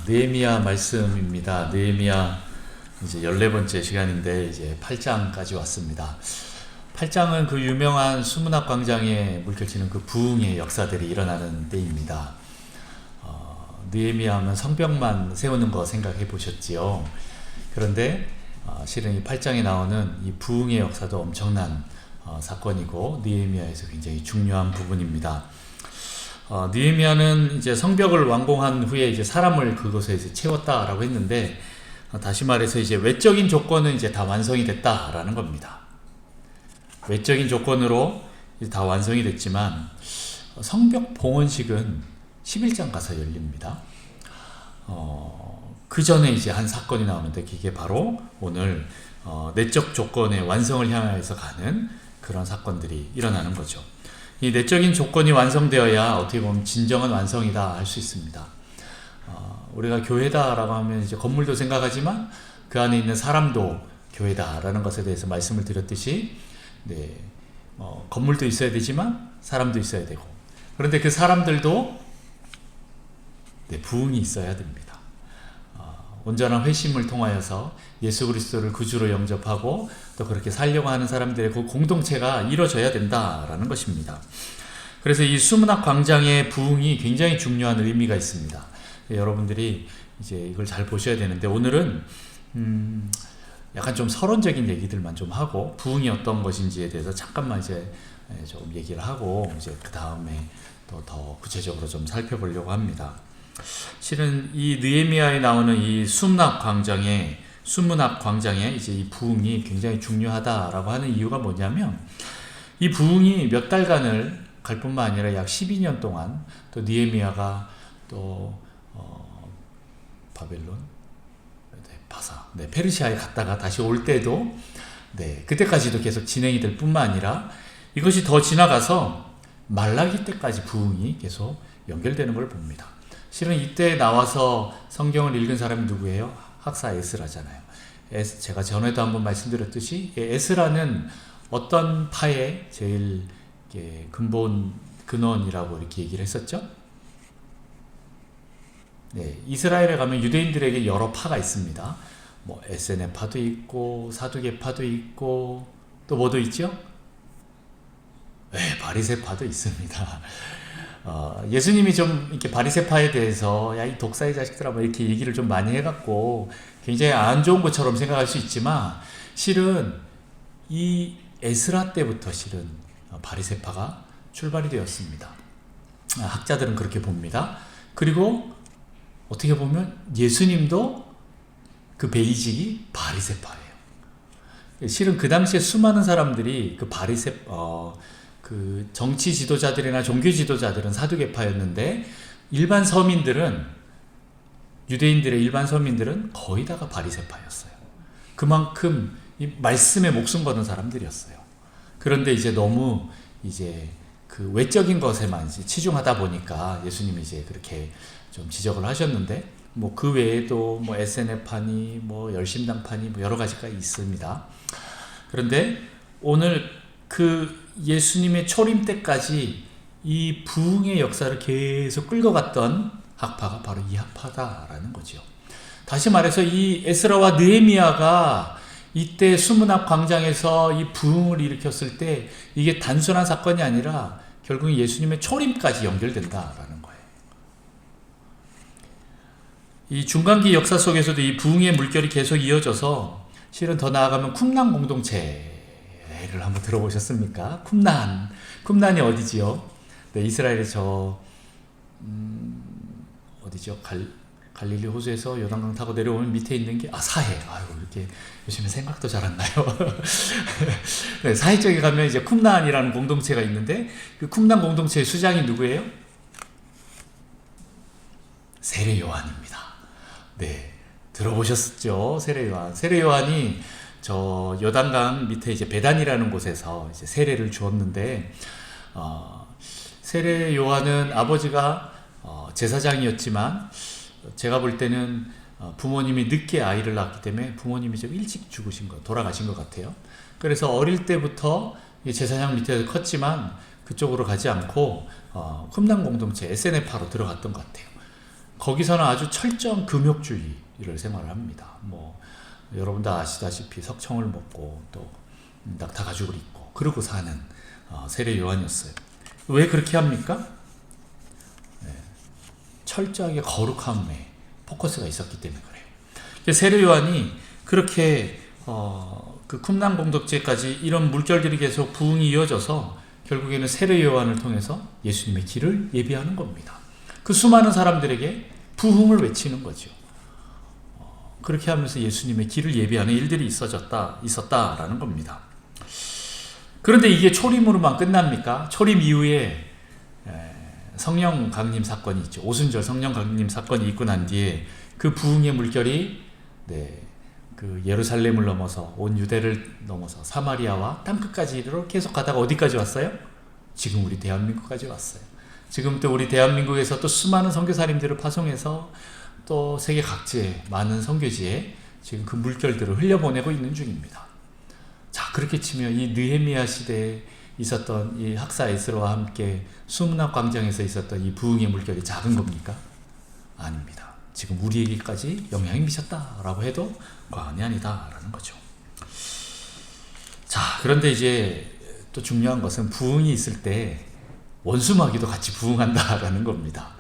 느헤미야 말씀입니다. 느헤미야 이제 14번째 시간인데 이제 8장까지 왔습니다. 8장은 그 유명한 수문학 광장에 물결치는 그 부흥의 역사들이 일어나는 때입니다. 느헤미야 하면 성벽만 세우는 거 생각해 보셨지요? 그런데 실은 이 8장에 나오는 이 부흥의 역사도 엄청난 사건이고 느헤미야에서 굉장히 중요한 부분입니다. 느헤미야는 이제 성벽을 완공한 후에 이제 사람을 그곳에 이제 채웠다라고 했는데, 다시 말해서 이제 외적인 조건은 이제 다 완성이 됐다라는 겁니다. 외적인 조건으로 이제 다 완성이 됐지만 성벽 봉헌식은 11장 가서 열립니다. 그 전에 이제 한 사건이 나오는데 그게 바로 오늘 내적 조건의 완성을 향해서 가는 그런 사건들이 일어나는 거죠. 이 내적인 조건이 완성되어야 어떻게 보면 진정한 완성이다 할 수 있습니다. 우리가 교회다라고 하면 이제 건물도 생각하지만 그 안에 있는 사람도 교회다라는 것에 대해서 말씀을 드렸듯이, 건물도 있어야 되지만 사람도 있어야 되고, 그런데 그 사람들도 부흥이 있어야 됩니다. 온전한 회심을 통하여서 예수 그리스도를 구주로 영접하고 또 그렇게 살려고 하는 사람들의 그 공동체가 이루어져야 된다라는 것입니다. 그래서 이 수문학 광장의 부흥이 굉장히 중요한 의미가 있습니다. 여러분들이 이제 이걸 잘 보셔야 되는데, 오늘은 약간 좀 서론적인 얘기들만 좀 하고 부흥이 어떤 것인지에 대해서 잠깐만 이제 좀 얘기를 하고 이제 그 다음에 또 더 구체적으로 좀 살펴보려고 합니다. 실은 이 느헤미야에 나오는 이 수문학 광장에 이제 이 부흥이 굉장히 중요하다라고 하는 이유가 뭐냐면, 이 부흥이 몇 달간을 갈 뿐만 아니라 약 12년 동안 또 느헤미야가 또 바벨론, 바사, 페르시아에 갔다가 다시 올 때도 그때까지도 계속 진행이 될 뿐만 아니라 이것이 더 지나가서 말라기 때까지 부흥이 계속 연결되는 걸 봅니다. 실은 이때 나와서 성경을 읽은 사람이 누구예요? 학사 에스라잖아요. 제가 전에도 한번 말씀드렸듯이 에스라는 어떤 파의 제일 근원이라고 이렇게 얘기를 했었죠? 이스라엘에 가면 유대인들에게 여러 파가 있습니다. 뭐 에세네파도 있고 사두개파도 있고 또 뭐도 있죠? 바리새파도 있습니다. 예수님이 좀 이렇게 바리새파에 대해서 야, 이 독사의 자식들아 뭐 이렇게 얘기를 좀 많이 해갖고 굉장히 안 좋은 것처럼 생각할 수 있지만, 실은 이 에스라 때부터 실은 바리새파가 출발이 되었습니다. 학자들은 그렇게 봅니다. 그리고 어떻게 보면 예수님도 그 베이직이 바리새파예요. 실은 그 당시에 수많은 사람들이 그 정치 지도자들이나 종교 지도자들은 사두개파였는데, 일반 서민들은, 유대인들의 일반 서민들은 거의 다가 바리새파였어요. 그만큼 이 말씀에 목숨 거는 사람들이었어요. 그런데 이제 너무 이제 그 외적인 것에만 이제 치중하다 보니까 예수님이 이제 그렇게 좀 지적을 하셨는데, 뭐 그 외에도 뭐 SNF파니 뭐 열심당파니 뭐 여러 가지가 있습니다. 그런데 오늘 그 예수님의 초림 때까지 이 부흥의 역사를 계속 끌고 갔던 학파가 바로 이 학파다라는 거죠. 다시 말해서 이 에스라와 느헤미야가 이때 수문학 광장에서 이 부흥을 일으켰을 때 이게 단순한 사건이 아니라 결국 예수님의 초림까지 연결된다라는 거예요. 이 중간기 역사 속에서도 이 부흥의 물결이 계속 이어져서, 실은 더 나아가면 쿰란 공동체를 한번 들어보셨습니까? 쿰란이 어디지요? 이스라엘의 어디죠? 갈릴리 호수에서 요단강 타고 내려오면 밑에 있는 게 사해. 이렇게 요즘에 생각도 잘 안 나요. 사해 쪽에 가면 이제 쿰란이라는 공동체가 있는데, 그 쿰란 공동체의 수장이 누구예요? 세례 요한입니다. 들어보셨죠? 세례 요한이 저 요단강 밑에 이제 베단이라는 곳에서 이제 세례를 주었는데, 세례 요한은 아버지가 제사장이었지만 제가 볼 때는 부모님이 늦게 아이를 낳았기 때문에 부모님이 좀 일찍 돌아가신 것 같아요. 그래서 어릴 때부터 제사장 밑에서 컸지만 그쪽으로 가지 않고 쿰란 공동체 SNF파로 들어갔던 것 같아요. 거기서는 아주 철저한 금욕주의를 생활을 합니다. 뭐 여러분 다 아시다시피 석청을 먹고 또 낙타 가죽을 입고 그러고 사는 세례 요한이었어요. 왜 그렇게 합니까? 철저하게 거룩함에 포커스가 있었기 때문에 그래요. 세례 요한이 그렇게 그 쿰란 공덕제까지 이런 물결들이 계속 부흥이 이어져서 결국에는 세례 요한을 통해서 예수님의 길을 예비하는 겁니다. 그 수많은 사람들에게 부흥을 외치는 거죠. 그렇게 하면서 예수님의 길을 예비하는 일들이 있었다라는 겁니다. 그런데 이게 초림으로만 끝납니까? 초림 이후에 성령 강림 사건이 있죠. 오순절 성령 강림 사건이 있고 난 뒤에 그 부흥의 물결이 그 예루살렘을 넘어서 온 유대를 넘어서 사마리아와 땅끝까지 이르러 계속 가다가 어디까지 왔어요? 지금 우리 대한민국까지 왔어요. 지금 또 우리 대한민국에서 또 수많은 선교사님들을 파송해서 또 세계 각지에 많은 선교지에 지금 그 물결들을 흘려보내고 있는 중입니다. 자, 그렇게 치면 이 느헤미야 시대에 있었던 이 학사 에스라와 함께 수문학 광장에서 있었던 이 부흥의 물결이 작은 겁니까? 아닙니다. 지금 우리에게까지 영향이 미쳤다라고 해도 과언이 아니다라는 거죠. 자, 그런데 이제 또 중요한 것은 부흥이 있을 때 원수마귀도 같이 부흥한다라는 겁니다.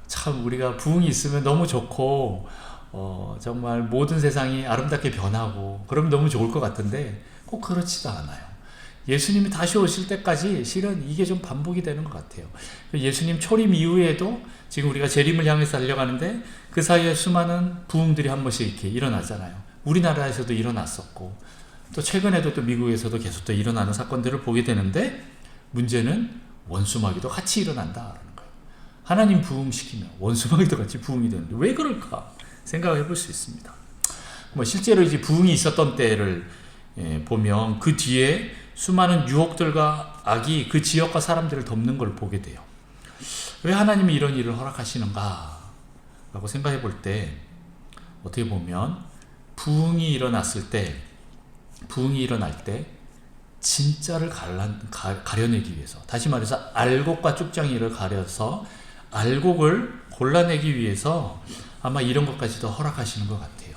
참 우리가 부흥이 있으면 너무 좋고 정말 모든 세상이 아름답게 변하고 그러면 너무 좋을 것 같은데 꼭 그렇지도 않아요. 예수님이 다시 오실 때까지 실은 이게 좀 반복이 되는 것 같아요. 예수님 초림 이후에도 지금 우리가 재림을 향해서 달려가는데 그 사이에 수많은 부흥들이 한 번씩 이렇게 일어나잖아요. 우리나라에서도 일어났었고 또 최근에도 또 미국에서도 계속 또 일어나는 사건들을 보게 되는데 문제는 원수마귀도 같이 일어난다라는 거예요. 하나님 부흥시키면 원수마귀도 같이 부흥이 되는데 왜 그럴까 생각을 해볼 수 있습니다. 뭐 실제로 이제 부흥이 있었던 때를 보면 그 뒤에 수많은 유혹들과 악이 그 지역과 사람들을 덮는 걸 보게 돼요. 왜 하나님이 이런 일을 허락하시는가 라고 생각해 볼 때 어떻게 보면 부흥이 일어날 때 진짜를 가려내기 위해서, 다시 말해서 알곡과 쭉정이를 가려서 알곡을 골라내기 위해서 아마 이런 것까지도 허락하시는 것 같아요.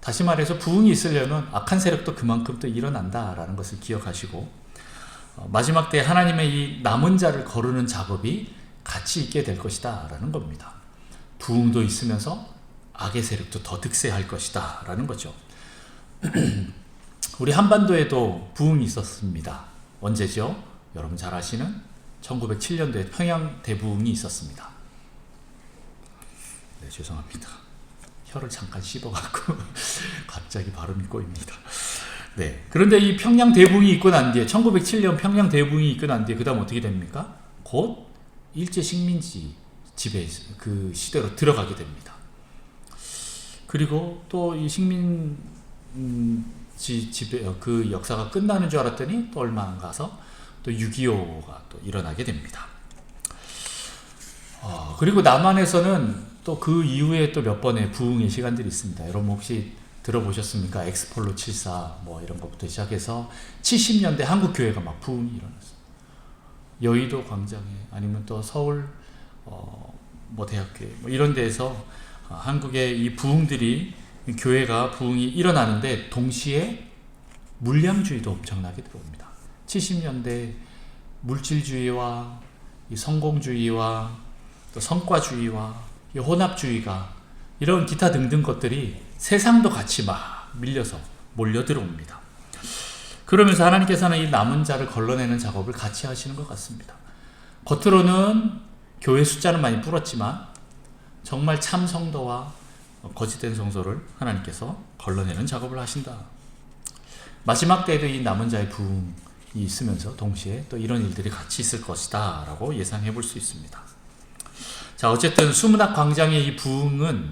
다시 말해서 부흥이 있으려면 악한 세력도 그만큼 또 일어난다라는 것을 기억하시고 마지막 때 하나님의 이 남은 자를 거르는 작업이 같이 있게 될 것이다 라는 겁니다. 부흥도 있으면서 악의 세력도 더 득세할 것이다 라는 거죠. 우리 한반도에도 부흥이 있었습니다. 언제죠? 여러분 잘 아시는 1907년도에 평양 대부흥이 있었습니다. 네, 죄송합니다. 혀를 잠깐 씹어갖고 갑자기 발음이 꼬입니다. 네, 그런데 이 평양 대부흥이 있고 난 뒤에 1907년 평양 대부흥이 있고 난 뒤에 그 다음 어떻게 됩니까? 곧 일제 식민지 지배 그 시대로 들어가게 됩니다. 그리고 또 이 식민지 지배 그 역사가 끝나는 줄 알았더니 또 얼마 안 가서 또 6.25가 또 일어나게 됩니다. 그리고 남한에서는 또 그 이후에 또 몇 번의 부흥의 시간들이 있습니다. 여러분 혹시 들어보셨습니까? 엑스폴로 74 뭐 이런 것부터 시작해서 70년대 한국 교회가 막 부흥이 일어났어요. 여의도 광장에 아니면 또 서울 뭐 대학교회 뭐 이런 데에서 한국의 이 부흥들이 교회가 부흥이 일어나는데 동시에 물량주의도 엄청나게 들어옵니다. 70년대 물질주의와 이 성공주의와 또 성과주의와 이 혼합주의가 이런 기타 등등 것들이 세상도 같이 막 밀려서 몰려 들어옵니다. 그러면서 하나님께서는 이 남은 자를 걸러내는 작업을 같이 하시는 것 같습니다. 겉으로는 교회 숫자는 많이 불었지만 정말 참 성도와 거짓된 성도를 하나님께서 걸러내는 작업을 하신다. 마지막 때에도 이 남은 자의 부흥이 있으면서 동시에 또 이런 일들이 같이 있을 것이다 라고 예상해 볼 수 있습니다. 자, 어쨌든 수문학 광장의 이 부흥은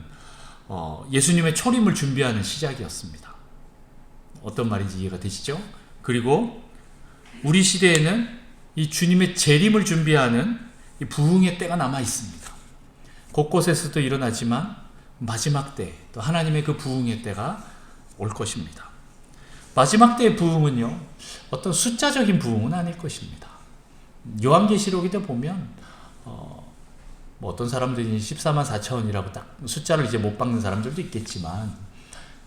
예수님의 초림을 준비하는 시작이었습니다. 어떤 말인지 이해가 되시죠? 그리고 우리 시대에는 이 주님의 재림을 준비하는 이 부흥의 때가 남아 있습니다. 곳곳에서도 일어나지만 마지막 때 또 하나님의 그 부흥의 때가 올 것입니다. 마지막 때의 부흥은요, 어떤 숫자적인 부흥은 아닐 것입니다. 요한계시록에도 보면 뭐 어떤 사람들이 14만 4천이라고 딱 숫자를 이제 못 박는 사람들도 있겠지만,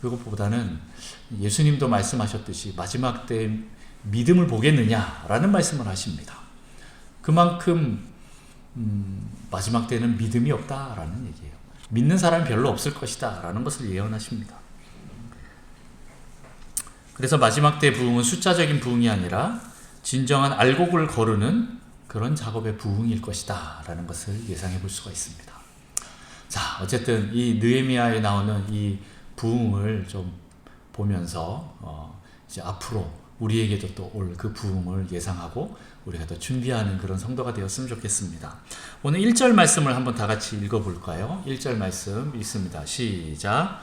그것보다는 예수님도 말씀하셨듯이 마지막 때 믿음을 보겠느냐라는 말씀을 하십니다. 그만큼 마지막 때는 믿음이 없다라는 얘기예요. 믿는 사람이 별로 없을 것이다 라는 것을 예언하십니다. 그래서 마지막 때 부흥은 숫자적인 부흥이 아니라 진정한 알곡을 거르는 그런 작업의 부흥일 것이다 라는 것을 예상해 볼 수가 있습니다. 자, 어쨌든 이 느헤미야에 나오는 이 부흥을 좀 보면서 이제 앞으로 우리에게도 또 올 그 부흥을 예상하고 우리가 더 준비하는 그런 성도가 되었으면 좋겠습니다. 오늘 1절 말씀을 한번 다 같이 읽어볼까요? 1절 말씀 읽습니다. 시작.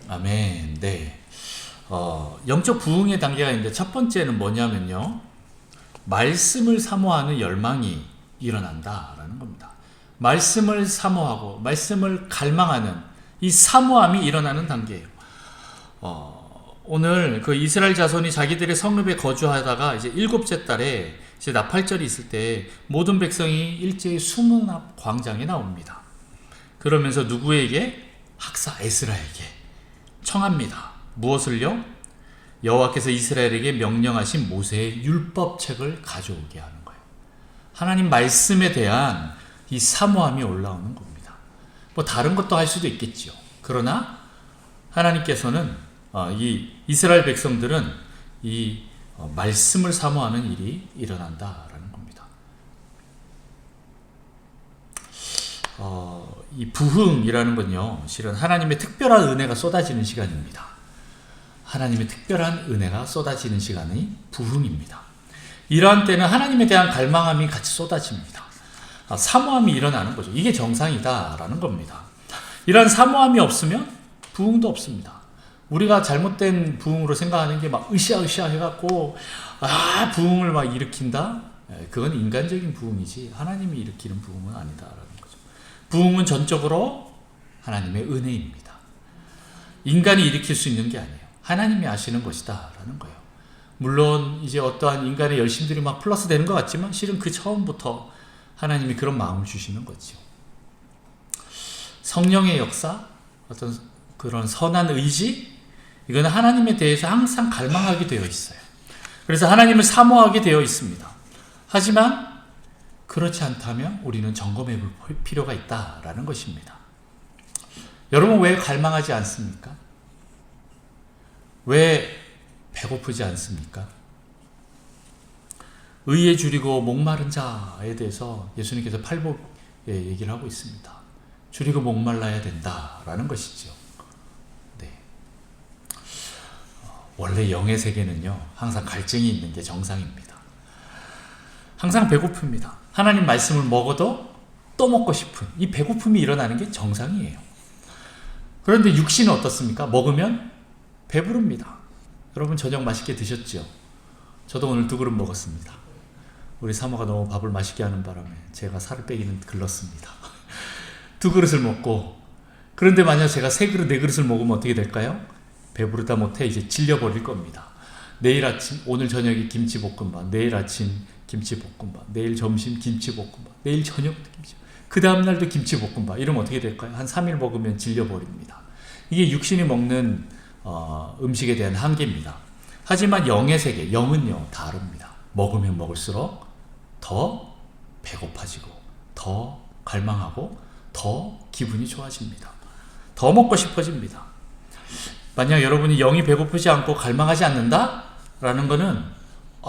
아멘. 네. 영적 부흥의 단계가 있는데 첫 번째는 뭐냐면요. 말씀을 사모하는 열망이 일어난다라는 겁니다. 말씀을 사모하고 말씀을 갈망하는 이 사모함이 일어나는 단계예요. 오늘 그 이스라엘 자손이 자기들의 성읍에 거주하다가 이제 7째 달에 이제 나팔절이 있을 때 모든 백성이 일제히 수문 앞 광장에 나옵니다. 그러면서 누구에게? 학사 에스라에게 청합니다. 무엇을요? 여호와께서 이스라엘에게 명령하신 모세의 율법책을 가져오게 하는 거예요. 하나님 말씀에 대한 이 사모함이 올라오는 겁니다. 뭐 다른 것도 할 수도 있겠지요. 그러나 하나님께서는 이 이스라엘 백성들은 이 말씀을 사모하는 일이 일어난다라는 겁니다. 이 부흥이라는 건요, 실은 하나님의 특별한 은혜가 쏟아지는 시간입니다. 하나님의 특별한 은혜가 쏟아지는 시간이 부흥입니다. 이러한 때는 하나님에 대한 갈망함이 같이 쏟아집니다. 사모함이 일어나는 거죠. 이게 정상이다라는 겁니다. 이러한 사모함이 없으면 부흥도 없습니다. 우리가 잘못된 부흥으로 생각하는 게 막 으쌰으쌰 해갖고 부흥을 막 일으킨다? 그건 인간적인 부흥이지 하나님이 일으키는 부흥은 아니다라는 거죠. 부흥은 전적으로 하나님의 은혜입니다. 인간이 일으킬 수 있는 게 아니에요. 하나님이 하시는 것이다 라는 거예요. 물론 이제 어떠한 인간의 열심들이 막 플러스 되는 것 같지만 실은 그 처음부터 하나님이 그런 마음을 주시는 거죠. 성령의 역사, 어떤 그런 선한 의지, 이거는 하나님에 대해서 항상 갈망하게 되어 있어요. 그래서 하나님을 사모하게 되어 있습니다. 하지만 그렇지 않다면 우리는 점검해 볼 필요가 있다라는 것입니다. 여러분 왜 갈망하지 않습니까? 왜 배고프지 않습니까? 의에 줄이고 목마른 자에 대해서 예수님께서 팔복에 얘기를 하고 있습니다. 줄이고 목말라야 된다라는 것이죠. 네. 원래 영의 세계는요, 항상 갈증이 있는 게 정상입니다. 항상 배고픕니다. 하나님 말씀을 먹어도 또 먹고 싶은 이 배고픔이 일어나는 게 정상이에요. 그런데 육신은 어떻습니까? 먹으면 배부릅니다. 여러분 저녁 맛있게 드셨죠? 저도 오늘 2그릇 먹었습니다. 우리 사모가 너무 밥을 맛있게 하는 바람에 제가 살을 빼기는 글렀습니다. 2그릇을 먹고, 그런데 만약 제가 3그릇, 4그릇을 먹으면 어떻게 될까요? 배부르다 못해 이제 질려버릴 겁니다. 내일 아침, 오늘 저녁에 김치볶음밥, 내일 아침 김치볶음밥, 내일 점심 김치볶음밥, 내일 저녁 김치볶음밥, 그 다음날도 김치볶음밥, 이러면 어떻게 될까요? 한 3일 먹으면 질려버립니다. 이게 육신이 먹는 음식에 대한 한계입니다. 하지만 영의 세계, 영은요 다릅니다. 먹으면 먹을수록 더 배고파지고 더 갈망하고 더 기분이 좋아집니다. 더 먹고 싶어집니다. 만약 여러분이 영이 배고프지 않고 갈망하지 않는다? 라는 거는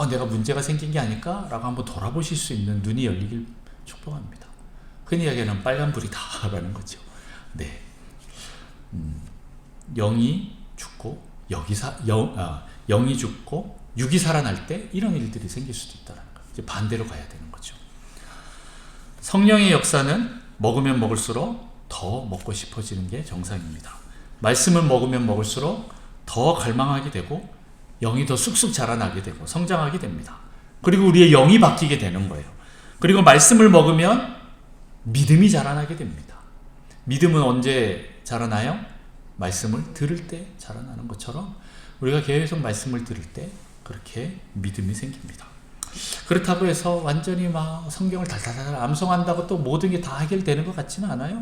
내가 문제가 생긴 게 아닐까? 라고 한번 돌아보실 수 있는 눈이 열리길 축복합니다. 흔히 얘기하는 빨간불이다 라는 거죠. 네. 영이 죽고 영이 죽고 육이 살아날 때 이런 일들이 생길 수도 있다는 거예요. 이제 반대로 가야 되는 거죠. 성령의 역사는 먹으면 먹을수록 더 먹고 싶어지는 게 정상입니다. 말씀을 먹으면 먹을수록 더 갈망하게 되고 영이 더 쑥쑥 자라나게 되고 성장하게 됩니다. 그리고 우리의 영이 바뀌게 되는 거예요. 그리고 말씀을 먹으면 믿음이 자라나게 됩니다. 믿음은 언제 자라나요? 말씀을 들을 때 자라나는 것처럼 우리가 계속 말씀을 들을 때 그렇게 믿음이 생깁니다. 그렇다고 해서 완전히 막 성경을 달달달 암송한다고 또 모든 게 다 해결되는 것 같지는 않아요.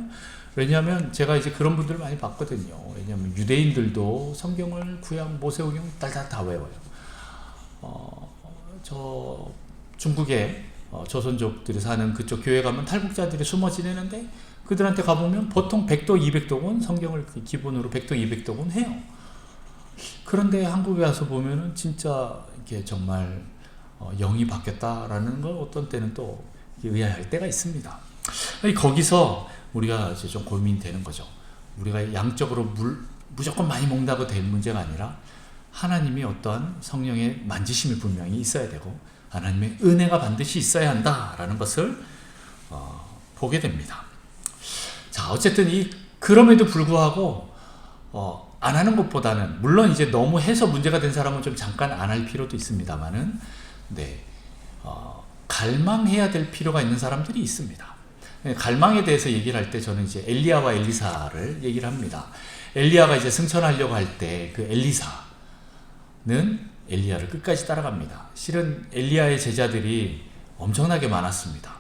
왜냐하면 제가 이제 그런 분들을 많이 봤거든요. 왜냐하면 유대인들도 성경을 구약 모세오경 달달 다 외워요. 저 중국에 조선족들이 사는 그쪽 교회 가면 탈북자들이 숨어 지내는데 그들한테 가보면 보통 100도 200독은 성경을 기본으로 100도 200독은 해요. 그런데 한국에 와서 보면은 진짜 이게 정말 영이 바뀌었다라는 걸 어떤 때는 또 의아할 때가 있습니다. 거기서 우리가 이제 좀 고민되는 거죠. 우리가 양적으로 무조건 많이 먹는다고 될 문제가 아니라 하나님이 어떠한 성령의 만지심이 분명히 있어야 되고 하나님의 은혜가 반드시 있어야 한다라는 것을 보게 됩니다. 자, 어쨌든 그럼에도 불구하고 안 하는 것보다는 물론 이제 너무 해서 문제가 된 사람은 좀 잠깐 안 할 필요도 있습니다만은 갈망해야 될 필요가 있는 사람들이 있습니다. 갈망에 대해서 얘기를 할 때 저는 이제 엘리야와 엘리사를 얘기를 합니다. 엘리야가 이제 승천하려고 할 때 그 엘리사는 엘리야를 끝까지 따라갑니다. 실은 엘리야의 제자들이 엄청나게 많았습니다.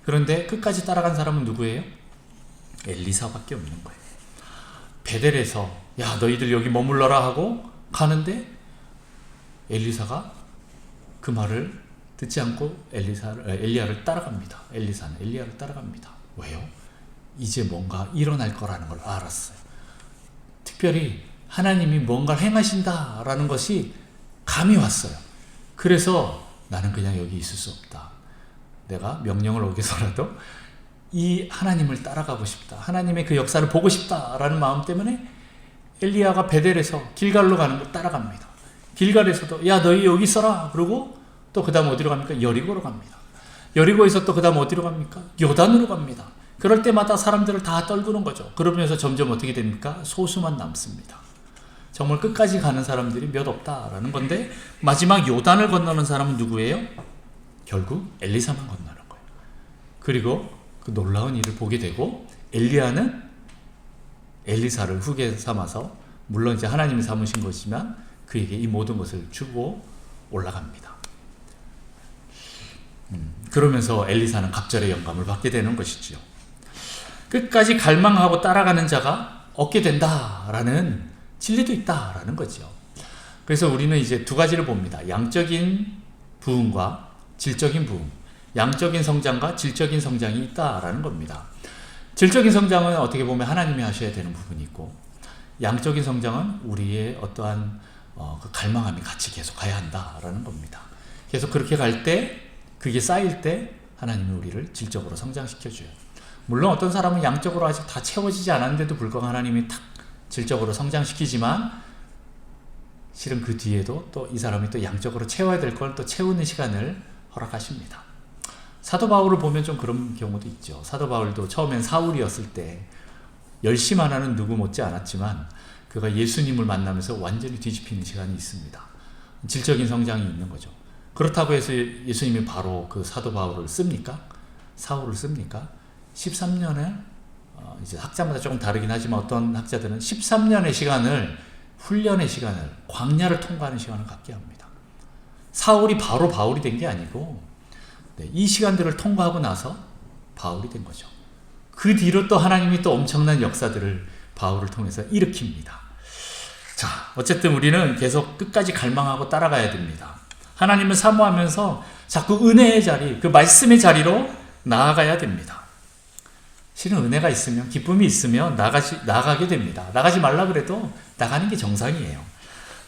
그런데 끝까지 따라간 사람은 누구예요? 엘리사밖에 없는 거예요. 베델에서 야 너희들 여기 머물러라 하고 가는데 엘리사가 그 말을 듣지 않고 엘리야를 따라갑니다. 엘리사는 엘리야를 따라갑니다. 왜요? 이제 뭔가 일어날 거라는 걸 알았어요. 특별히 하나님이 뭔가를 행하신다라는 것이 감이 왔어요. 그래서 나는 그냥 여기 있을 수 없다. 내가 명령을 어겨서라도 이 하나님을 따라가고 싶다. 하나님의 그 역사를 보고 싶다라는 마음 때문에 엘리야가 베델에서 길갈로 가는 걸 따라갑니다. 길갈에서도 야 너희 여기 있어라. 그러고 또 그 다음 어디로 갑니까? 여리고로 갑니다. 여리고에서 또 그 다음 어디로 갑니까? 요단으로 갑니다. 그럴 때마다 사람들을 다 떨구는 거죠. 그러면서 점점 어떻게 됩니까? 소수만 남습니다. 정말 끝까지 가는 사람들이 몇 없다라는 건데 마지막 요단을 건너는 사람은 누구예요? 결국 엘리사만 건너는 거예요. 그리고 그 놀라운 일을 보게 되고 엘리야는 엘리사를 후계 삼아서 물론 이제 하나님이 삼으신 것이지만 그에게 이 모든 것을 주고 올라갑니다. 그러면서 엘리사는 갑절의 영감을 받게 되는 것이지요. 끝까지 갈망하고 따라가는 자가 얻게 된다라는 진리도 있다라는 거죠. 그래서 우리는 이제 두 가지를 봅니다. 양적인 부흥과 질적인 부흥, 양적인 성장과 질적인 성장이 있다라는 겁니다. 질적인 성장은 어떻게 보면 하나님이 하셔야 되는 부분이 있고 양적인 성장은 우리의 어떠한 그 갈망함이 같이 계속 가야 한다라는 겁니다. 계속 그렇게 갈 때 그게 쌓일 때 하나님이 우리를 질적으로 성장시켜줘요. 물론 어떤 사람은 양적으로 아직 다 채워지지 않았는데도 불구하고 하나님이 탁 질적으로 성장시키지만 실은 그 뒤에도 또 이 사람이 또 양적으로 채워야 될 걸 또 채우는 시간을 허락하십니다. 사도 바울을 보면 좀 그런 경우도 있죠. 사도 바울도 처음엔 사울이었을 때 열심 하나는 누구 못지 않았지만 그가 예수님을 만나면서 완전히 뒤집히는 시간이 있습니다. 질적인 성장이 있는 거죠. 그렇다고 해서 예수님이 바로 그 사도 바울을 씁니까? 사울을 씁니까? 13년을 이제 학자마다 조금 다르긴 하지만 어떤 학자들은 13년의 시간을 훈련의 시간을 광야를 통과하는 시간을 갖게 합니다. 사울이 바로 바울이 된 게 아니고 이 시간들을 통과하고 나서 바울이 된 거죠. 그 뒤로 또 하나님이 또 엄청난 역사들을 바울을 통해서 일으킵니다. 자, 어쨌든 우리는 계속 끝까지 갈망하고 따라가야 됩니다. 하나님을 사모하면서 자꾸 은혜의 자리, 그 말씀의 자리로 나아가야 됩니다. 실은 은혜가 있으면, 기쁨이 있으면 나가게 됩니다. 나가지 말라 그래도 나가는 게 정상이에요.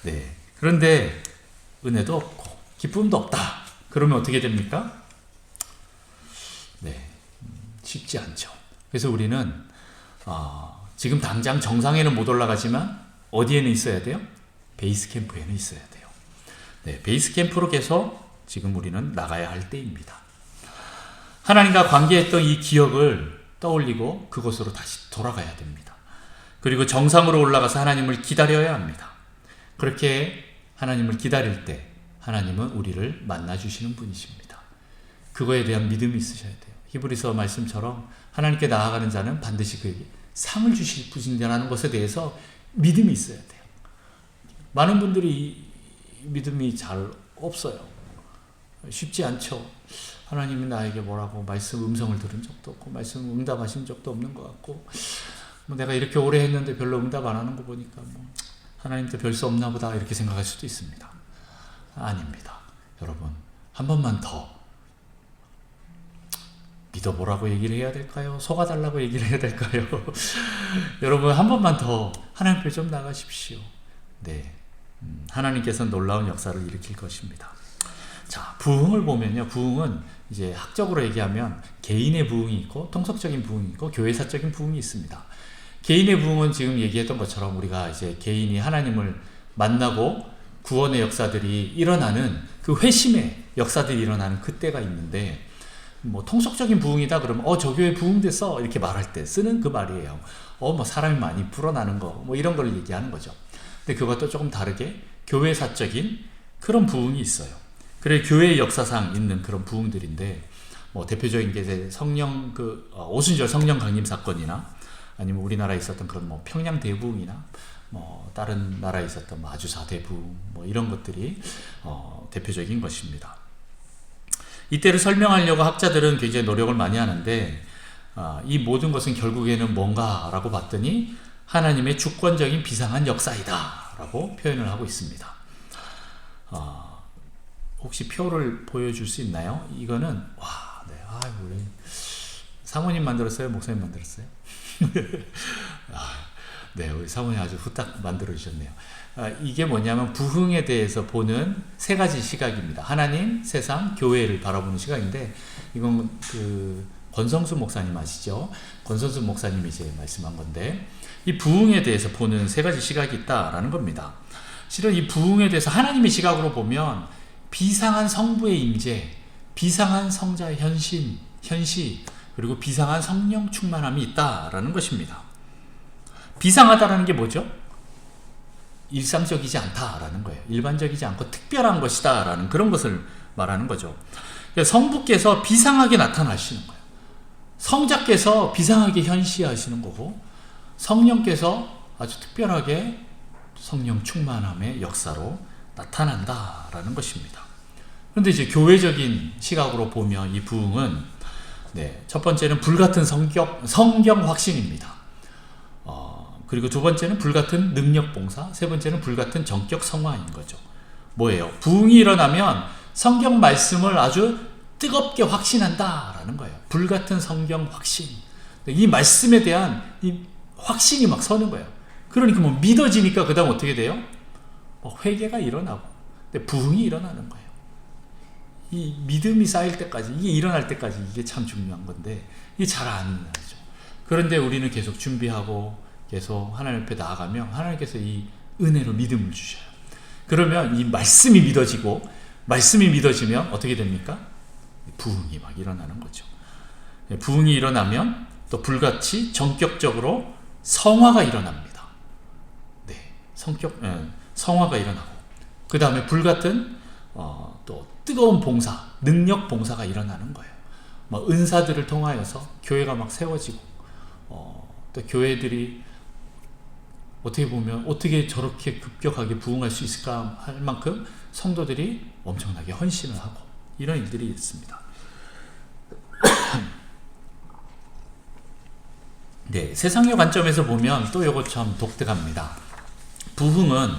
네. 그런데 은혜도 없고 기쁨도 없다. 그러면 어떻게 됩니까? 네. 쉽지 않죠. 그래서 우리는 지금 당장 정상에는 못 올라가지만 어디에는 있어야 돼요? 베이스 캠프에는 있어야 돼요. 네, 베이스 캠프로 계속 지금 우리는 나가야 할 때입니다. 하나님과 관계했던 이 기억을 떠올리고 그곳으로 다시 돌아가야 됩니다. 그리고 정상으로 올라가서 하나님을 기다려야 합니다. 그렇게 하나님을 기다릴 때 하나님은 우리를 만나주시는 분이십니다. 그거에 대한 믿음이 있으셔야 돼요. 히브리서 말씀처럼 하나님께 나아가는 자는 반드시 그에게 상을 주실 분이라는 것에 대해서 믿음이 있어야 돼요. 많은 분들이 믿음이 잘 없어요. 쉽지 않죠. 하나님이 나에게 뭐라고 말씀 음성을 들은 적도 없고 말씀 응답하신 적도 없는 것 같고 뭐 내가 이렇게 오래 했는데 별로 응답 안 하는 거 보니까 뭐 하나님도 별 수 없나 보다 이렇게 생각할 수도 있습니다. 아닙니다. 여러분 한 번만 더 믿어보라고 얘기를 해야 될까요? 속아달라고 얘기를 해야 될까요? 여러분 한 번만 더 하나님 앞에 좀 나가십시오. 네, 하나님께서 놀라운 역사를 일으킬 것입니다. 자, 부흥을 보면요, 부흥은 이제 학적으로 얘기하면 개인의 부흥이 있고 통속적인 부흥이 있고 교회사적인 부흥이 있습니다. 개인의 부흥은 지금 얘기했던 것처럼 우리가 이제 개인이 하나님을 만나고 구원의 역사들이 일어나는 그 회심의 역사들이 일어나는 그때가 있는데, 뭐 통속적인 부흥이다 그러면 저 교회 부흥됐어 이렇게 말할 때 쓰는 그 말이에요. 뭐 사람이 많이 불어나는 거 뭐 이런 걸 얘기하는 거죠. 근데 그것도 조금 다르게 교회사적인 그런 부흥이 있어요. 그래 교회의 역사상 있는 그런 부흥들인데, 뭐 대표적인 게 이제 성령 오순절 성령 강림 사건이나 아니면 우리나라에 있었던 그런 뭐 평양 대부흥이나 뭐 다른 나라에 있었던 마주사 대부흥 뭐 이런 것들이 대표적인 것입니다. 이때를 설명하려고 학자들은 굉장히 노력을 많이 하는데, 이 모든 것은 결국에는 뭔가라고 봤더니 하나님의 주권적인 비상한 역사이다 라고 표현을 하고 있습니다. 혹시 표를 보여줄 수 있나요? 이거는 우리 사모님 만들었어요? 목사님 만들었어요? 네, 우리 사모님 아주 후딱 만들어 주셨네요. 이게 뭐냐면 부흥에 대해서 보는 세 가지 시각입니다. 하나님, 세상, 교회를 바라보는 시각인데, 이건 권성수 목사님 아시죠? 권성수 목사님이 이제 말씀한 건데, 이 부흥에 대해서 보는 세 가지 시각이 있다라는 겁니다. 실은 이 부흥에 대해서 하나님의 시각으로 보면 비상한 성부의 임재, 비상한 성자의 현시, 그리고 비상한 성령 충만함이 있다라는 것입니다. 비상하다라는 게 뭐죠? 일상적이지 않다라는 거예요. 일반적이지 않고 특별한 것이다라는 그런 것을 말하는 거죠. 성부께서 비상하게 나타나시는 거예요. 성자께서 비상하게 현시하시는 거고, 성령께서 아주 특별하게 성령 충만함의 역사로 나타난다라는 것입니다. 그런데 이제 교회적인 시각으로 보면 이 부흥은 첫 번째는 불같은 성경 확신입니다. 그리고 두 번째는 불같은 능력 봉사, 세 번째는 불같은 전격 성화인 거죠. 뭐예요? 부흥이 일어나면 성경 말씀을 아주 뜨겁게 확신한다라는 거예요. 불같은 성경 확신. 이 말씀에 대한 이 확신이 막 서는 거예요. 그러니까 뭐 믿어지니까 그 다음 어떻게 돼요? 회개가 일어나고, 부흥이 일어나는 거예요. 이 믿음이 쌓일 때까지, 이게 일어날 때까지 이게 참 중요한 건데, 이게 잘 안 일어나죠. 그런데 우리는 계속 준비하고 계속 하나님 앞에 나아가면 하나님께서 이 은혜로 믿음을 주셔요. 그러면 이 말씀이 믿어지고, 말씀이 믿어지면 어떻게 됩니까? 부흥이 막 일어나는 거죠. 부흥이 일어나면 또 불같이 전격적으로 성화가 일어납니다. 성화가 일어나고, 그 다음에 불같은 또 뜨거운 봉사, 능력 봉사가 일어나는 거예요. 막 은사들을 통하여서 교회가 막 세워지고, 또 교회들이 어떻게 보면 어떻게 저렇게 급격하게 부흥할 수 있을까 할 만큼 성도들이 엄청나게 헌신을 하고, 이런 일들이 있습니다. 세상의 관점에서 보면 또 이거 참 독특합니다. 부흥은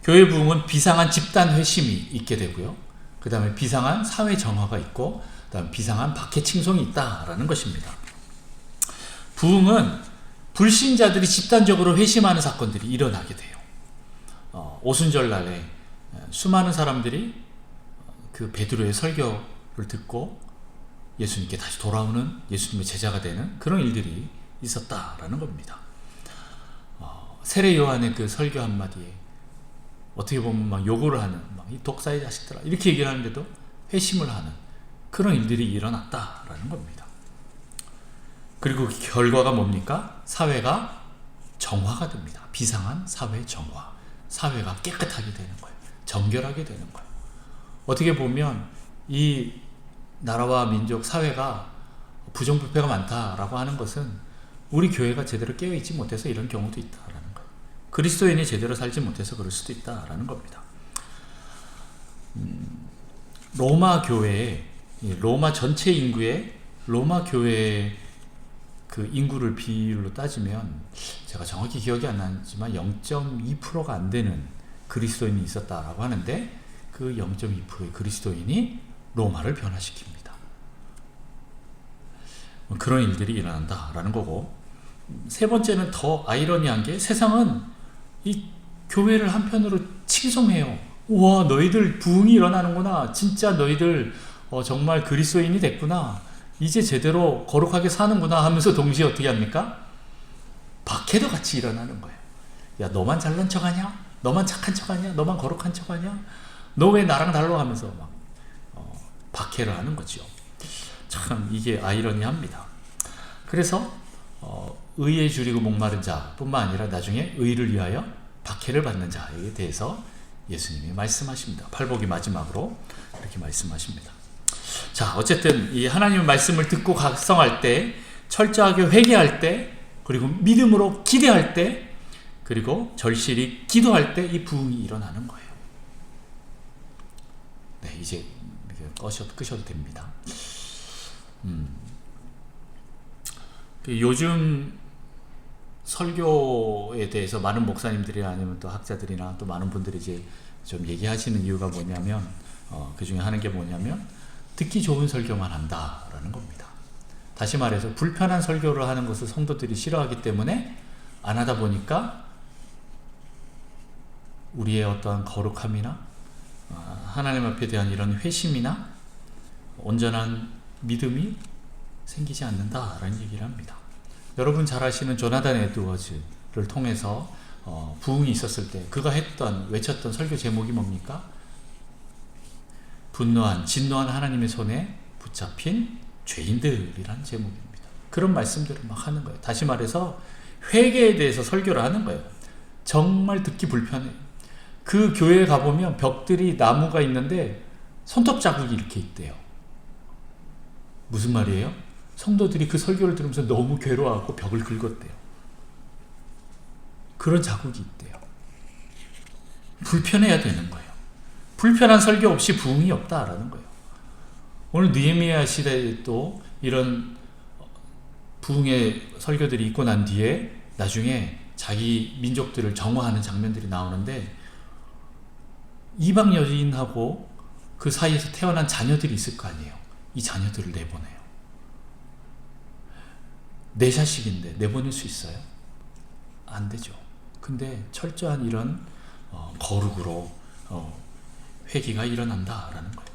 교회 부흥은 비상한 집단 회심이 있게 되고요. 그 다음에 비상한 사회 정화가 있고, 그 다음에 비상한 박해 칭송이 있다라는 것입니다. 부흥은 불신자들이 집단적으로 회심하는 사건들이 일어나게 돼요. 오순절 날에 수많은 사람들이 그 베드로의 설교를 듣고 예수님께 다시 돌아오는, 예수님의 제자가 되는 그런 일들이 있었다라는 겁니다. 세례 요한의 그 설교 한마디에 어떻게 보면 막 욕을 하는, 막 이 독사의 자식들아 이렇게 얘기를 하는데도 회심을 하는 그런 일들이 일어났다라는 겁니다. 그리고 그 결과가 뭡니까? 사회가 정화가 됩니다. 비상한 사회 정화. 사회가 깨끗하게 되는 거예요. 정결하게 되는 거예요. 어떻게 보면 이 나라와 민족, 사회가 부정부패가 많다라고 하는 것은 우리 교회가 제대로 깨어있지 못해서 이런 경우도 있다라는 거예요. 그리스도인이 제대로 살지 못해서 그럴 수도 있다라는 겁니다. 로마 교회에, 로마 전체 인구의 로마 교회의 그 인구를 비율로 따지면 제가 정확히 기억이 안 나지만 0.2%가 안 되는 그리스도인이 있었다라고 하는데 그 0.2%의 그리스도인이 로마를 변화시킵니다. 그런 일들이 일어난다라는 거고, 세 번째는 더 아이러니한 게 세상은 이 교회를 한편으로 칭송해요. 우와, 너희들 부흥이 일어나는구나. 진짜 너희들 정말 그리스도인이 됐구나. 이제 제대로 거룩하게 사는구나 하면서 동시에 어떻게 합니까? 박해도 같이 일어나는 거예요. 야, 너만 잘난 척하냐? 너만 착한 척하냐? 너만 거룩한 척하냐? 너 왜 나랑 달라? 하면서 막 박해를 하는 거죠. 참 이게 아이러니합니다. 그래서 의에 줄이고 목마른 자뿐만 아니라 나중에 의를 위하여 박해를 받는 자에 대해서 예수님이 말씀하십니다. 팔복이 마지막으로 이렇게 말씀하십니다. 자, 어쨌든 이 하나님의 말씀을 듣고 각성할 때, 철저하게 회개할 때, 그리고 믿음으로 기대할 때, 그리고 절실히 기도할 때 이 부흥이 일어나는 거예요. 네, 이제 끄셔도 됩니다. 요즘 설교에 대해서 많은 목사님들이나 아니면 또 학자들이나 또 많은 분들이 이제 좀 얘기하시는 이유가 뭐냐면, 그 중에 하는 게 뭐냐면, 듣기 좋은 설교만 한다라는 겁니다. 다시 말해서 불편한 설교를 하는 것을 성도들이 싫어하기 때문에 안 하다 보니까 우리의 어떠한 거룩함이나 하나님 앞에 대한 이런 회심이나 온전한 믿음이 생기지 않는다라는 얘기를 합니다. 여러분 잘 아시는 조나단 에드워즈를 통해서 부흥이 있었을 때 그가 외쳤던 설교 제목이 뭡니까? 진노한 하나님의 손에 붙잡힌 죄인들이라는 제목입니다. 그런 말씀들을 막 하는 거예요. 다시 말해서 회개에 대해서 설교를 하는 거예요. 정말 듣기 불편해요. 그 교회에 가보면 벽들이 나무가 있는데 손톱 자국이 이렇게 있대요. 무슨 말이에요? 성도들이 그 설교를 들으면서 너무 괴로워하고 벽을 긁었대요. 그런 자국이 있대요. 불편해야 되는 거예요. 불편한 설교 없이 부흥이 없다라는 거예요. 오늘 느헤미야 시대에 또 이런 부흥의 설교들이 있고 난 뒤에 나중에 자기 민족들을 정화하는 장면들이 나오는데 이방 여인하고 그 사이에서 태어난 자녀들이 있을 거 아니에요. 이 자녀들을 내보내요. 내 자식인데 내보낼 수 있어요? 안 되죠. 근데 철저한 이런 거룩으로 회개가 일어난다라는 거예요.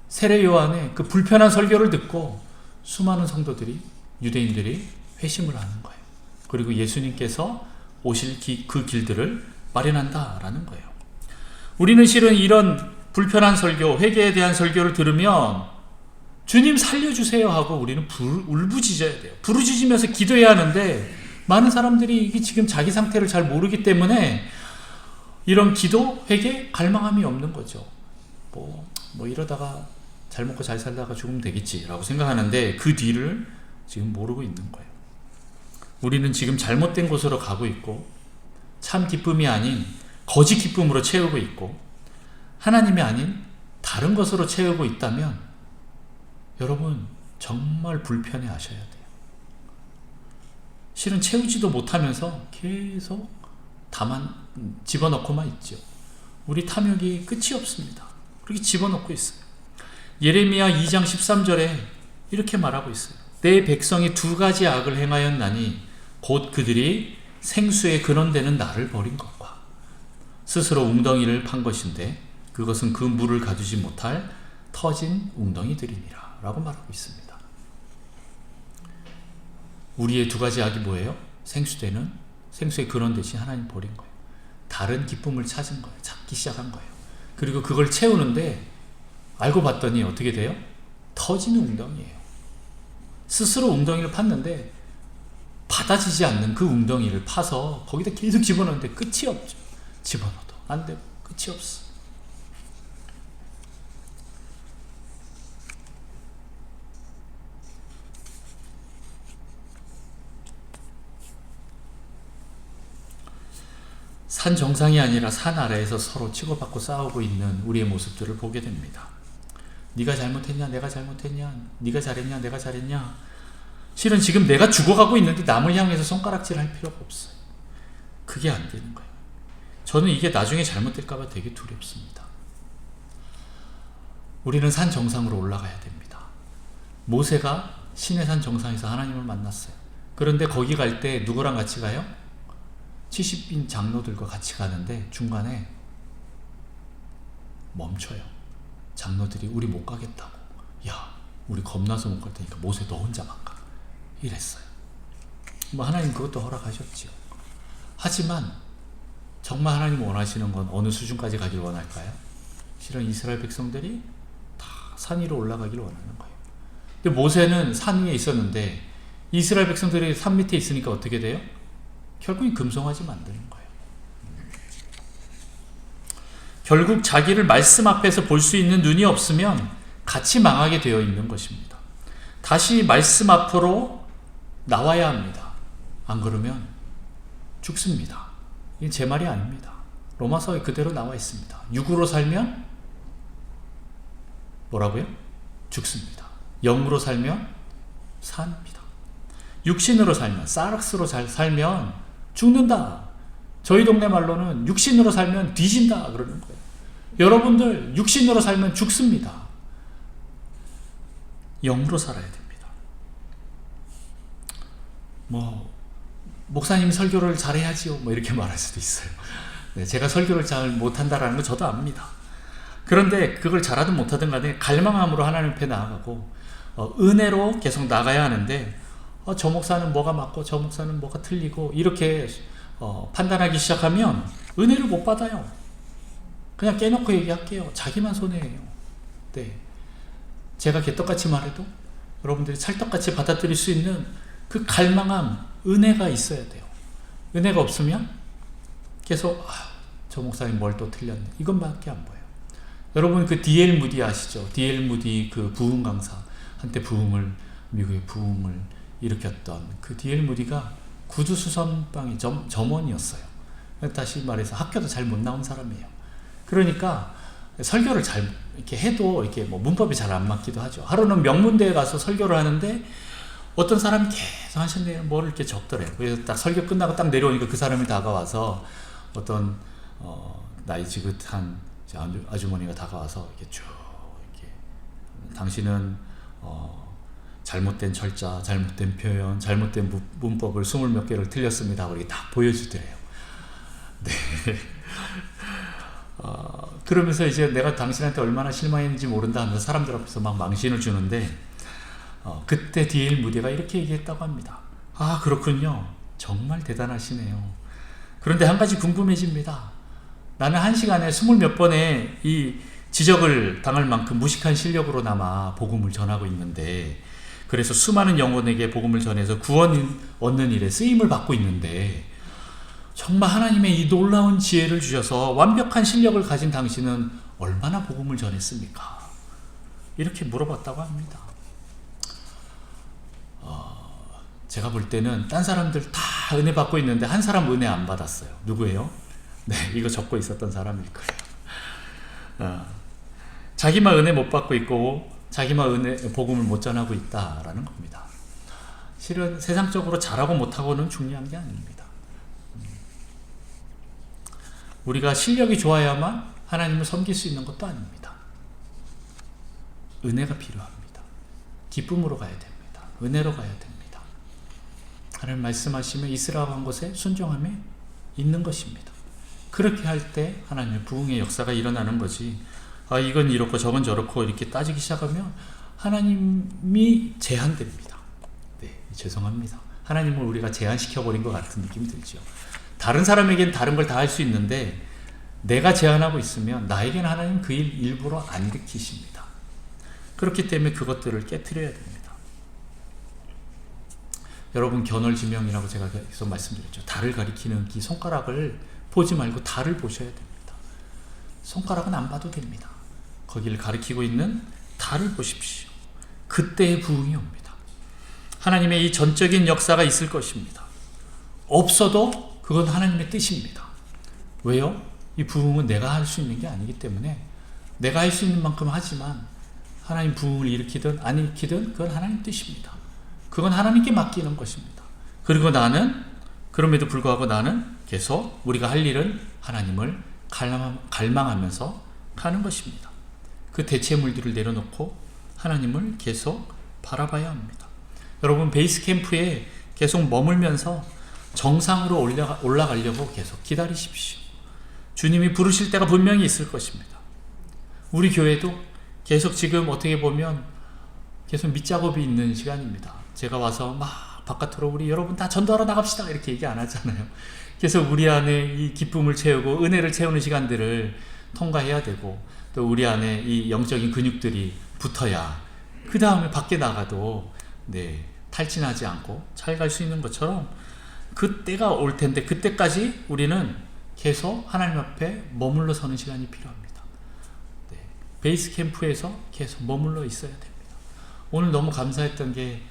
세례 요한의 그 불편한 설교를 듣고 수많은 성도들이, 유대인들이 회심을 하는 거예요. 그리고 예수님께서 오실 그 길들을 마련한다라는 거예요. 우리는 실은 이런 불편한 설교, 회개에 대한 설교를 들으면 주님 살려주세요 하고 우리는 울부짖어야 돼요. 부르짖으면서 기도해야 하는데 많은 사람들이 이게 지금 자기 상태를 잘 모르기 때문에 이런 기도, 회개, 갈망함이 없는 거죠. 뭐 이러다가 잘 먹고 잘 살다가 죽으면 되겠지라고 생각하는데 그 뒤를 지금 모르고 있는 거예요. 우리는 지금 잘못된 곳으로 가고 있고 참 기쁨이 아닌 거짓 기쁨으로 채우고 있고 하나님이 아닌 다른 것으로 채우고 있다면 여러분 정말 불편해 하셔야 돼요. 실은 채우지도 못하면서 계속 집어넣고만 있죠. 우리 탐욕이 끝이 없습니다. 그렇게 집어넣고 있어요. 예레미야 2장 13절에 이렇게 말하고 있어요. 내 백성이 두 가지 악을 행하였나니 곧 그들이 생수에 근원되는 나를 버린 것과 스스로 웅덩이를 판 것인데 그것은 그 물을 가두지 못할 터진 웅덩이들이니라 라고 말하고 있습니다. 우리의 두 가지 악이 뭐예요? 생수에 근원 대신 하나님 버린 거예요. 다른 기쁨을 찾은 거예요. 찾기 시작한 거예요. 그리고 그걸 채우는데 알고 봤더니 어떻게 돼요? 터지는 웅덩이에요. 스스로 웅덩이를 팠는데 받아지지 않는 그 웅덩이를 파서 거기다 계속 집어넣는데 끝이 없죠. 집어넣어도 안 되고 끝이 없어. 산 정상이 아니라 산 아래에서 서로 치고받고 싸우고 있는 우리의 모습들을 보게 됩니다. 네가 잘못했냐, 내가 잘못했냐, 네가 잘했냐, 내가 잘했냐. 실은 지금 내가 죽어가고 있는데 남을 향해서 손가락질할 필요가 없어요. 그게 안 되는 거예요. 저는 이게 나중에 잘못될까봐 되게 두렵습니다. 우리는 산 정상으로 올라가야 됩니다. 모세가 시내산 정상에서 하나님을 만났어요. 그런데 거기 갈 때 누구랑 같이 가요? 70인 장로들과 같이 가는데 중간에 멈춰요. 장로들이 우리 못 가겠다고. 야, 우리 겁나서 못 갈 테니까 모세 너 혼자만 가. 이랬어요. 뭐 하나님 그것도 허락하셨지요. 하지만 정말 하나님 원하시는 건 어느 수준까지 가길 원할까요? 실은 이스라엘 백성들이 다 산 위로 올라가길 원하는 거예요. 근데 모세는 산 위에 있었는데 이스라엘 백성들이 산 밑에 있으니까 어떻게 돼요? 결국엔 금송아지 만드는 거예요. 결국 자기를 말씀 앞에서 볼 수 있는 눈이 없으면 같이 망하게 되어 있는 것입니다. 다시 말씀 앞으로 나와야 합니다. 안 그러면 죽습니다. 이게 제 말이 아닙니다. 로마서에 그대로 나와 있습니다. 육으로 살면 뭐라고요? 죽습니다. 영으로 살면 삽니다. 육신으로 살면, 사락스로 살면 죽는다. 저희 동네 말로는 육신으로 살면 뒤진다 그러는 거예요. 여러분들 육신으로 살면 죽습니다. 영으로 살아야 됩니다. 목사님 설교를 잘해야지요. 이렇게 말할 수도 있어요. 네, 제가 설교를 잘 못한다라는 거 저도 압니다. 그런데 그걸 잘하든 못하든 간에 갈망함으로 하나님 앞에 나아가고 은혜로 계속 나가야 하는데 저 목사는 뭐가 맞고 저 목사는 뭐가 틀리고 이렇게 판단하기 시작하면 은혜를 못 받아요. 그냥 깨놓고 얘기할게요. 자기만 손해예요. 네. 제가 개떡같이 말해도 여러분들이 찰떡같이 받아들일 수 있는 그 갈망함, 은혜가 있어야 돼요. 은혜가 없으면 계속 저 목사님 뭘 또 틀렸네. 이것밖에 안 보여요. 여러분 그 D.L. 무디 아시죠? D.L. 무디 그 부흥 강사, 한때 미국의 부흥을 일으켰던 그 D.L. 무디가 구두 수선방의 점원이었어요. 다시 말해서 학교도 잘 못 나온 사람이에요. 그러니까 설교를 잘 이렇게 해도 이렇게 문법이 잘 안 맞기도 하죠. 하루는 명문대에 가서 설교를 하는데 어떤 사람이 계속 하셨네요. 뭐를 이렇게 적더래요. 그래서 딱 설교 끝나고 딱 내려오니까 그 사람이 다가와서 어떤 나이 지긋한 아주머니가 다가와서 이렇게 쭉 이렇게 당신은 잘못된 철자, 잘못된 표현, 잘못된 문법을 20몇 개를 틀렸습니다 하고 이렇게 다 보여주더래요. 네. 그러면서 이제 내가 당신한테 얼마나 실망했는지 모른다 하면서 사람들 앞에서 막 망신을 주는데 그때 D.L. 무디가 이렇게 얘기했다고 합니다. 그렇군요. 정말 대단하시네요. 그런데 한 가지 궁금해집니다. 나는 한 시간에 20몇 번의 이 지적을 당할 만큼 무식한 실력으로나마 복음을 전하고 있는데 그래서 수많은 영혼에게 복음을 전해서 구원 얻는 일에 쓰임을 받고 있는데 정말 하나님의 이 놀라운 지혜를 주셔서 완벽한 실력을 가진 당신은 얼마나 복음을 전했습니까? 이렇게 물어봤다고 합니다. 제가 볼 때는 딴 사람들 다 은혜 받고 있는데 한 사람 은혜 안 받았어요. 누구예요? 네, 이거 적고 있었던 사람일 거예요. 자기만 은혜 못 받고 있고 자기만 복음을 못 전하고 있다라는 겁니다. 실은 세상적으로 잘하고 못하고는 중요한 게 아닙니다. 우리가 실력이 좋아야만 하나님을 섬길 수 있는 것도 아닙니다. 은혜가 필요합니다. 기쁨으로 가야 됩니다. 은혜로 가야 됩니다. 하나님 말씀하시면 있으라고 한 것에 순종함에 있는 것입니다. 그렇게 할 때 하나님의 부흥의 역사가 일어나는 거지. 이건 이렇고 저건 저렇고 이렇게 따지기 시작하면 하나님이 제한됩니다. 네, 죄송합니다. 하나님을 우리가 제한시켜버린 것 같은 느낌이 들죠. 다른 사람에겐 다른 걸 다 할 수 있는데 내가 제한하고 있으면 나에게는 하나님 그 일 일부러 안 들키십니다. 그렇기 때문에 그것들을 깨트려야 됩니다. 여러분 견월지명이라고 제가 계속 말씀드렸죠. 달을 가리키는 이 손가락을 보지 말고 달을 보셔야 됩니다. 손가락은 안 봐도 됩니다. 거기를 가리키고 있는 달을 보십시오. 그때의 부흥이 옵니다. 하나님의 이 전적인 역사가 있을 것입니다. 없어도 그건 하나님의 뜻입니다. 왜요? 이 부흥은 내가 할 수 있는 게 아니기 때문에 내가 할 수 있는 만큼 하지만 하나님 부흥을 일으키든 안 일으키든 그건 하나님 뜻입니다. 그건 하나님께 맡기는 것입니다. 그리고 나는 그럼에도 불구하고 나는 계속 우리가 할 일은 하나님을 갈망하면서 가는 것입니다. 그 대체물들을 내려놓고 하나님을 계속 바라봐야 합니다. 여러분 베이스 캠프에 계속 머물면서 정상으로 올라가려고 계속 기다리십시오. 주님이 부르실 때가 분명히 있을 것입니다. 우리 교회도 계속 지금 어떻게 보면 계속 밑작업이 있는 시간입니다. 제가 와서 막 바깥으로 우리 여러분 다 전도하러 나갑시다 이렇게 얘기 안 하잖아요. 계속 우리 안에 이 기쁨을 채우고 은혜를 채우는 시간들을 통과해야 되고 또 우리 안에 이 영적인 근육들이 붙어야 그 다음에 밖에 나가도 탈진하지 않고 잘 갈 수 있는 것처럼 그때가 올 텐데 그때까지 우리는 계속 하나님 앞에 머물러 서는 시간이 필요합니다. 베이스 캠프에서 계속 머물러 있어야 됩니다. 오늘 너무 감사했던 게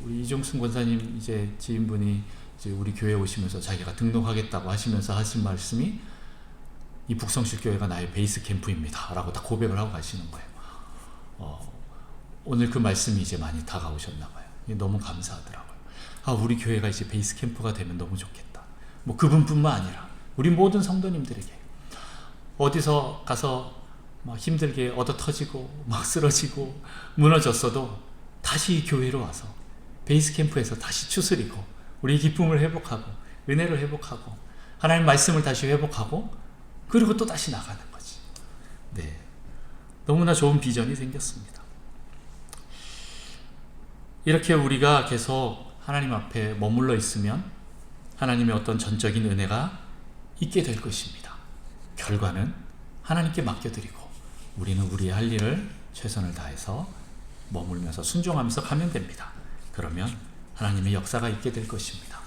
우리 이종순 권사님 이제 지인분이 이제 우리 교회 오시면서 자기가 등록하겠다고 하시면서 하신 말씀이 이 북성실 교회가 나의 베이스 캠프입니다 라고 다 고백을 하고 가시는 거예요. 오늘 그 말씀이 이제 많이 다가오셨나 봐요. 너무 감사하더라고요. 우리 교회가 이제 베이스 캠프가 되면 너무 좋겠다. 뭐 그분뿐만 아니라 우리 모든 성도님들에게 어디서 가서 막 힘들게 얻어 터지고 막 쓰러지고 무너졌어도 다시 이 교회로 와서 베이스 캠프에서 다시 추스리고 우리 기쁨을 회복하고 은혜를 회복하고 하나님 말씀을 다시 회복하고 그리고 또 다시 나가는 거지. 너무나 좋은 비전이 생겼습니다. 이렇게 우리가 계속 하나님 앞에 머물러 있으면 하나님의 어떤 전적인 은혜가 있게 될 것입니다. 결과는 하나님께 맡겨드리고 우리는 우리의 할 일을 최선을 다해서 머물면서 순종하면서 가면 됩니다. 그러면 하나님의 역사가 있게 될 것입니다.